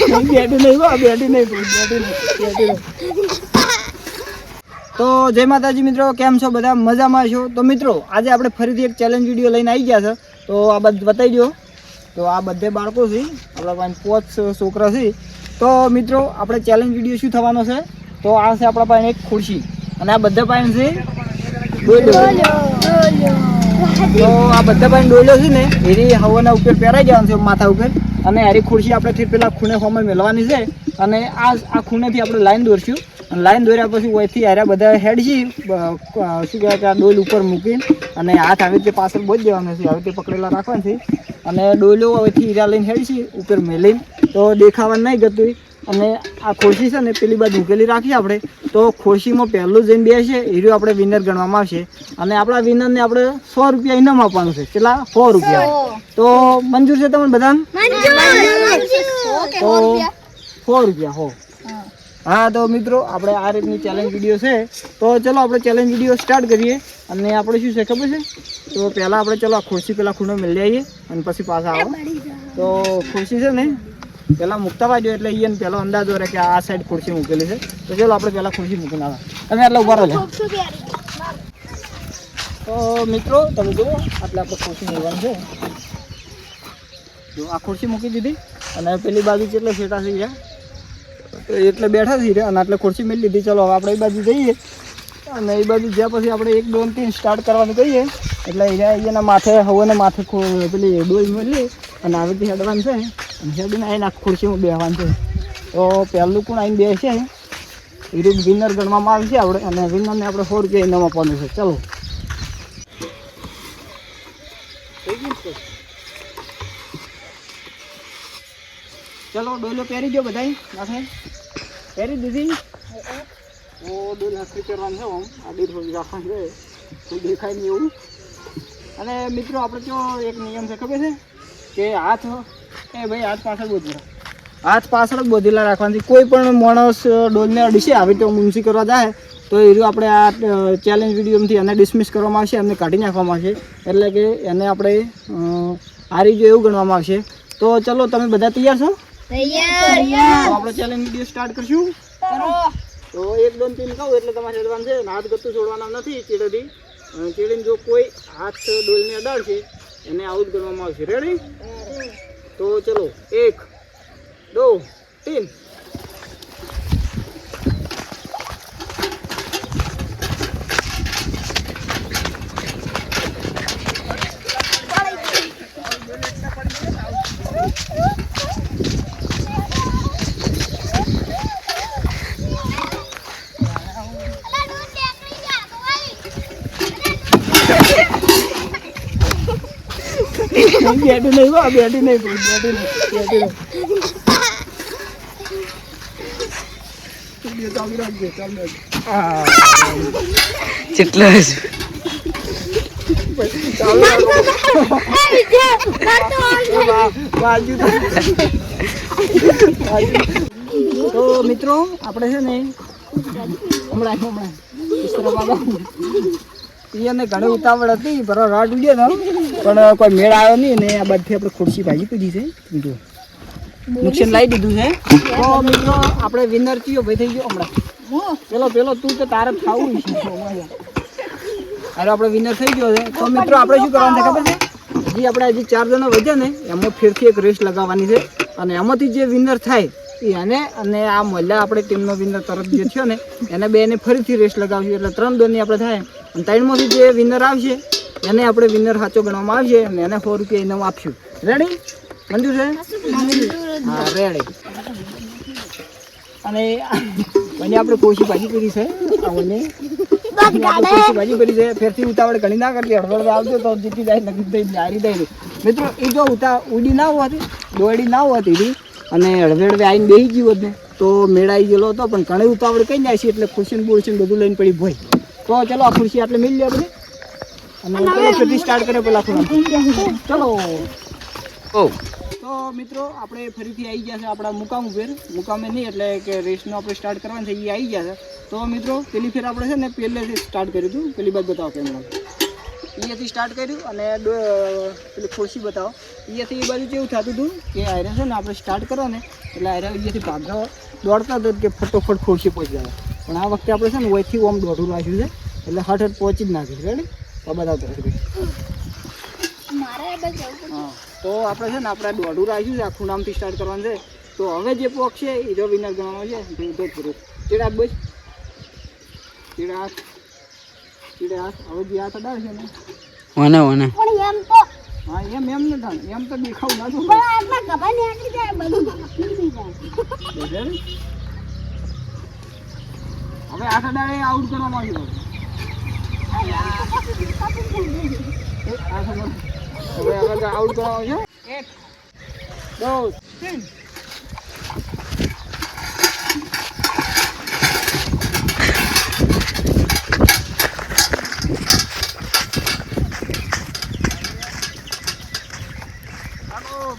તો જય માતાજી મિત્રો, કેમ છો બધા? મજામાં છો? તો મિત્રો આજે આપણે ફરીથી એક ચેલેન્જ વિડીયો લઈને આવી ગયા છે. તો આ બધું બતાવી દો. તો આ બધે બાળકો છે, આપણા પાસે 5 છોકરા છે. તો મિત્રો આપણે ચેલેન્જ વિડીયો શું થવાનો છે? તો આ છે આપણા પાસે એક ખુરશી અને આ બધા પાસે છે ડોલો. તો આ બધા પાસે ડોલો છે ને એની હવાના ઉપર પહેરાઈ જવાનું છે માથા ઉપર, અને હારી ખુરશી આપણે પેલા ખૂણે ફોર્મમાં મેળવાની છે. અને આ ખૂણેથી આપણે લાઈન દોરશું, અને લાઈન દોર્યા પછી ઓયથી હાર્યા બધા હેડ છે શું કહેવાય કે આ ડોલ ઉપર મૂકીને અને હાથ આવી રીતે પાછળ બોજ દેવાનો છે, આવી રીતે પકડેલા રાખવાનું છે. અને ડોલો હવેથી હીરા લઈને હેડ છે ઉપર મેલીને, તો દેખાવાનું નહીં ગતું. અને આ ખુરશી છે ને પેલી બાજુ મૂકેલી રાખીએ આપણે, તો ખુરશીમાં પહેલું જઈને બેસે એનું આપણે વિનર ગણવામાં આવશે. અને આપણા વિનરને આપણે 100 રૂપિયા ઇનામ આપવાનું છે. કેટલા? 100 રૂપિયા. તો મંજૂર છે તમને બધાને? તો 100 રૂપિયા હો. હા તો મિત્રો આપણે આ રીતની ચેલેન્જ વિડીયો છે. તો ચલો આપણે ચેલેન્જ વિડીયો સ્ટાર્ટ કરીએ. અને આપણે શું છે ખબર છે? તો પહેલાં આપણે ચલો આ ખુરશી પેલા ખૂણો મેળવી આવીએ અને પછી પાછા આવો. તો ખુરશી છે ને પહેલાં મૂકતા વાજો એટલે એને પહેલો અંદાજો રહે કે આ સાઈડ ખુરશી મૂકેલી છે. તો ચલો આપણે પહેલાં ખુરશી મૂકીને આવે. તમે એટલે ઉભા રહો. તો મિત્રો તમે જુઓ એટલે આપણે ખુરશી મૂકવાની છે. જો આ ખુરશી મૂકી દીધી અને પેલી બાજુ જેટલે ફેટા થઈ ગયા એટલે બેઠા થઈ રહ્યા અને એટલે ખુરશી મેળવી લીધી. ચલો હવે આપણે એ બાજુ જઈએ અને એ બાજુ જ્યાં પછી આપણે 1 2 3 સ્ટાર્ટ કરવાનું કહીએ એટલે એના માથે હવાને માથે પેલી ડોલ મેળવી અને આવી રીતે હેડવાનું છે. અને હેડીને આવીને આ ખુરશીમાં બેસવાનું છે. તો પહેલું કોણ આવીને બેસે એ રીતે વિનર ગણવામાં આવે છે આપણે, અને વિનરને આપણે 100 રૂપિયા ઇનામ આપવાનું છે. ચલો ચલો ડોલો પહેરી ગયો બધાય નાખે પહેરી દીધી. તો ડોલ હાથથી પહેરવાનું છે. આમ આડી થોડી રાખવાનું છે, કોઈ દેખાય નહીં એવું. અને મિત્રો આપણે તો એક નિયમ છે ખબર છે કે હાથ પાછળ બોધેલા, હાથ પાછળ જ બોધેલા રાખવાથી કોઈ પણ માણસ ડોલને અડીશે આવી રીતે ઊંચી કરવા જાય તો એ રહ્યું આપણે આ ચેલેન્જ વિડીયોમાંથી એને ડિસમિસ કરવામાં આવશે, એમને કાઢી નાખવામાં આવશે. એટલે કે એને આપણે હારી જો એવું ગણવામાં આવશે. તો ચલો તમે બધા તૈયાર છો? આપણે ચેલેન્જ વિડીયો સ્ટાર્ટ કરશું. તો 1 2 3 કહું એટલે તમારે હેડવાનું છે. હાથ ગતું છોડવાના નથી ચીડેથી. ચીડીને જો કોઈ હાથ ડોલને અડાડશે એને આઉટ ગણવામાં આવશે. રેડી? તો ચલો 1 2 3. બેઠી નહીં હો, બેઠી નહીં. કેટલા તો મિત્રો આપણે છે ને હમણાં એને ઘણી ઉતાવળ હતી, બરાબર રાત ઉડ્યો ને પણ કોઈ મેળ આવ્યો નહીં. ને આ બાજુથી આપણે ખુરશી ભાજી પીધી છે, બીજું નુકસાન લાવી દીધું છે. તો મિત્રો આપણે વિનર કયો ભાઈ થઈ ગયો હમણાં. પેલો તું તો તારે ખાવું છે. અરે આપણે વિનર થઈ ગયો છે. તો મિત્રો આપણે શું કરવાનું છે ખબર છે? જે આપણે હજી 4 જણા વધ્યા ને એમાં ફેરથી એક રેસ લગાવવાની છે. અને એમાંથી જે વિનર થાય એને અને આ મહિલા આપણે ટીમનો વિનર તરફ જે થયો ને એને બેને ફરીથી રેસ લગાવશે. એટલે 3 દોરની આપણે થાય અને 3માંથી જે વિનર આવશે એને આપણે વિનર સાચો ગણવામાં આવશે અને એને 100 રૂપિયા ઇનામ આપશું. રેડી? મંજૂર છે? હા રેડી. અને આપણે ખુરશી ભાજી કરી છે. ભાજી કરી છે. ફેરથી ઉતાવળ ઘણી ના કરતી, હળવળ આવજો તો જીતી જાય, નક્કી થઈ હારી દઈ. મિત્રો એ જો ઉડી ના હોતી, દોડી ના હોતી અને હળવે આવીને બેસી ગયું હોત ને તો મેળાઈ ગયેલો હતો. પણ ઘણી ઉતાવળ કઈ જાય છે એટલે ખુરશી બોરશી બધું લઈને પડી ભોય. તો ચલો આ ખુરશી આટલે મિલ લે આપણે અને ફરીથી સ્ટાર્ટ કરે પેલા ખૂણા. ચલો તો મિત્રો આપણે ફરીથી આવી ગયા છે આપણા મુકામ ઉપર. મુકામે નહીં એટલે કે રેસનો આપણે સ્ટાર્ટ કરવાનું છે, એ આવી ગયા છે. તો મિત્રો પેલી ફેર આપણે છે ને પહેલેથી સ્ટાર્ટ કર્યું હતું. પેલી બાદ બતાવો કેમેરા. અહીંયાથી સ્ટાર્ટ કર્યું અને પેલી ખુરશી બતાવો. અહીંયાથી એ બાજુ કેવું થતું હતું કે આયરા છે ને આપણે સ્ટાર્ટ કરો ને એટલે આયરા અહીંયાથી ભાગવા દોડતા હતા કે ફટોફટ ખુરશી પહોંચી જાય. પણ આ વખતે આપણે છે ને ઓયથી ઓમ દોઢું રાખ્યું છે એટલે હઠ પહોંચી જ નાખ્યું. રેડી? તો બતાવતો રહેશે. હા, તો આપણે છે ને આપણે દોઢું રાખ્યું છે. આ ખૂણામથી સ્ટાર્ટ કરવાનું છે. તો હવે જે પોક છે એ જો વિનર ગણવાનો છે. ચીડા હાથ બોલ, ચીડા હાથ, ચીડા હાથ. હવે જે હાથ અડાડે છે ને ઓને ઓને હા એમ એમ ને થાય એમ તો દેખાવ ના તો હવે હાથ અડાડે આઉટ કરવામાં આવ્યું. હવે આગળ આઉટ કરવામાં આવશે. 1 2 3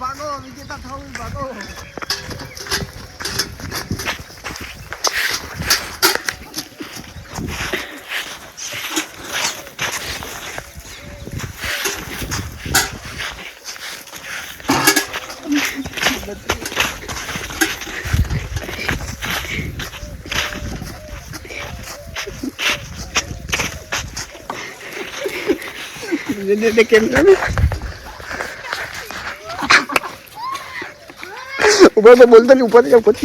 ભાગો વિજેતા થવું, ભાગો. કેમેરા ऊपर तो बोलता नहीं, ऊपर क्या कुछ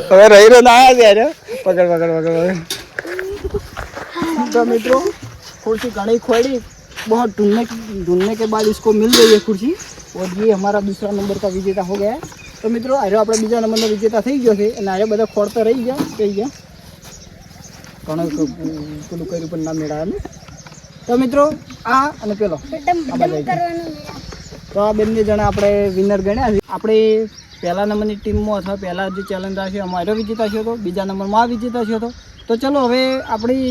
હવે રહી રહ્યો ના યાર. પકડ પકડ પકડ. तो मित्रों कुर्सी घनी खोड़ी, बहुत ढूंढने के बाद इसको मिल गई है कुर्सी और ये हमारा दूसरा नंबर का विजेता हो गया है. तो मित्रों आरे આપણે બીજા નંબરનો વિજેતા થઈ ગયો છે અને આરે બધા ખોડતા રહી ગયા કહી ગયા કોણ પેલું કર્યું પણ ના મેળા ને. તો મિત્રો આ અને પેલો તો આ બંને જણા આપણે વિનર ગણ્યા છે. આપણે પહેલા નંબરની ટીમમાં અથવા પહેલા જે ચેલેન્જ રાખ્યો અમારો વિજેતા થયો હતો, બીજા નંબરમાં આ વિજેતા થયો હતો. તો ચલો હવે આપણી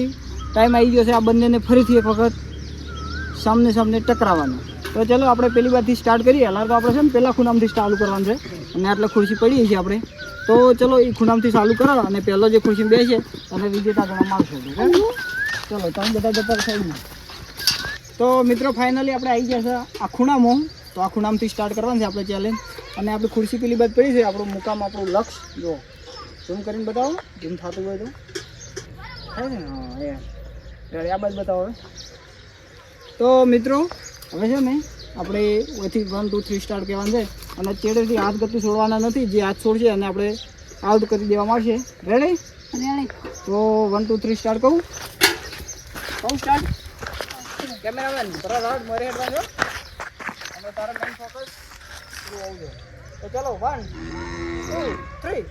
ટાઈમ આવી ગયો છે આ બંનેને ફરીથી એક વખત સામને સામને ટકરાવવાનો. તો ચલો આપણે પેલી બાજુથી સ્ટાર્ટ કરીએ. હાલ તો આપણે છે ને પહેલાં ખૂણામથી ચાલુ કરવાનું છે અને આટલે ખુરશી પડી છે આપણે. તો ચલો એ ખૂણામથી ચાલુ કરો અને પહેલો જે ખુરશી બેસે અને વિજેતા ગણવામાં આવશે. ચલો તમે બધા જતા સાઈડમાં. તો મિત્રો ફાઇનલી આપણે આવી ગયા છે આ ખૂણામાં. તો આ ખૂણામથી સ્ટાર્ટ કરવાનું છે આપણે ચેલેન્જ. અને આપણી ખુરશી પેલી બાજુ પડી છે. આપણું મુકામ, આપણું લક્ષ્ય જો ઝૂમ કરીને બતાવો, ઝૂમ થતું હોય તો થાય ને. હા એ આ બાજુ બતાવો. હવે તો મિત્રો હવે છે ને આપણે ઓથી 1 2 3 સ્ટાર્ટ કહેવાનું છે અને ચેડેથી હાથ ગતિ છોડવાના નથી. જે હાથ છોડશે અને આપણે આઉટ કરી દેવામાં આવશે. રેડી? તો 1 2 3 સ્ટાર્ટ કહું સ્ટાર્ટ. કેમેરામેન બરાબર રાઉટ મોરે હેડવાનો અને તારા મેન ફોકસ શરૂ આવજો. તો ચલો 1 2 3.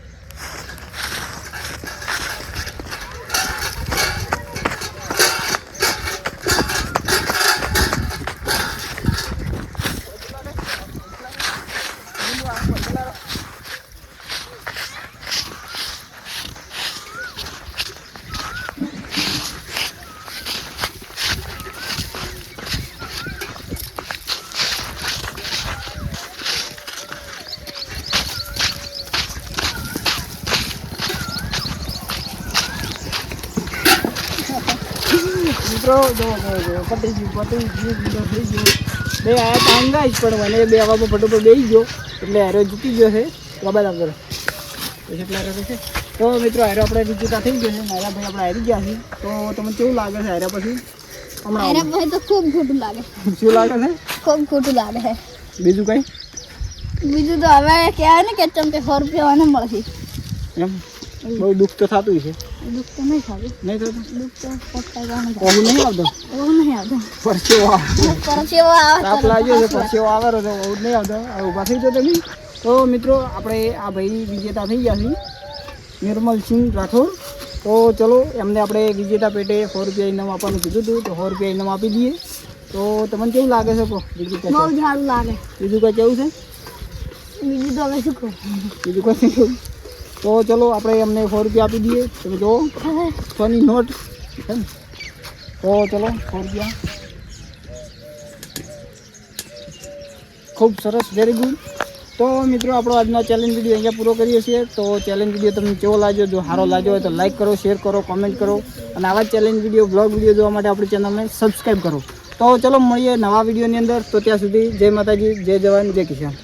મિત્રો જો પટી ગયું થઈ ગયું. બે આયા તાંગા જ પણ મને બે આવામાં ફટોફટ બેસી ગયો એટલે હારો જીતી ગયો છે. બરાબર એટલા રહે છે. તો મિત્રો હારો આપણે વિજેતા થઈ ગયો છે. હારા ભાઈ આપણે હારી ગયા છીએ. તો તમને કેવું લાગે છે હાર્યા પછી? હમણાં તો ખૂબ ખોટું લાગે. શું લાગે છે? ખૂબ ખોટું લાગે છે. બીજું કંઈ? બીજું તો હવે કહેવાય ને કે ચમકે 100 રૂપિયા મને મળશે એમ. બહુ દુઃખ તો થતું છે. દુઃખ તો નહીં થતું. નહીં થતું? દુઃખ તો પસ્તાવાનું છે. ઓહું નહીં આવતો? એવું નહીં આવતું. પરસેવો પરસેવો આવે. તાપ લાગ્યો છે, પરસેવો આવે તો ઓહું નહીં આવતો. હવે ઊભા થઈ જાઓ તમે. તો મિત્રો આપણે આ ભાઈ વિજેતા થઈ ગયા છીએ, નિર્મલસિંહ રાઠોડ. તો ચલો એમને આપણે વિજેતા પેટે 100 રૂપિયા ઇનામ આપવાનું કીધું હતું. તો 100 રૂપિયા ઇનામ આપી દઈએ. તો તમને કેવું લાગે છે? વિજેતા બહુ સારું લાગે. બીજું કંઈ કેવું છે? બીજું તો હવે શું કહું? બીજું કંઈ કેવું? તો ચલો આપણે એમને 100 રૂપિયા આપી દઈએ. તમે જુઓ 100ની નોટ છે ને. તો ચલો 100 રૂપિયા. ખૂબ સરસ, વેરી ગુડ. તો મિત્રો આપણો આજનો ચેલેન્જ વિડીયો અહીંયા પૂરો કરીએ છીએ. તો ચેલેન્જ વિડીયો તમને કેવો લાગ્યો, જો સારો લાગ્યો હોય તો લાઈક કરો, શેર કરો, કોમેન્ટ કરો અને આવા ચેલેન્જ વિડીયો, બ્લોગ વિડીયો જોવા માટે આપણી ચેનલને સબસ્ક્રાઈબ કરો. તો ચલો મળીએ નવા વિડીયોની અંદર. તો ત્યાં સુધી જય માતાજી, જય જવાન, જય કિસાન.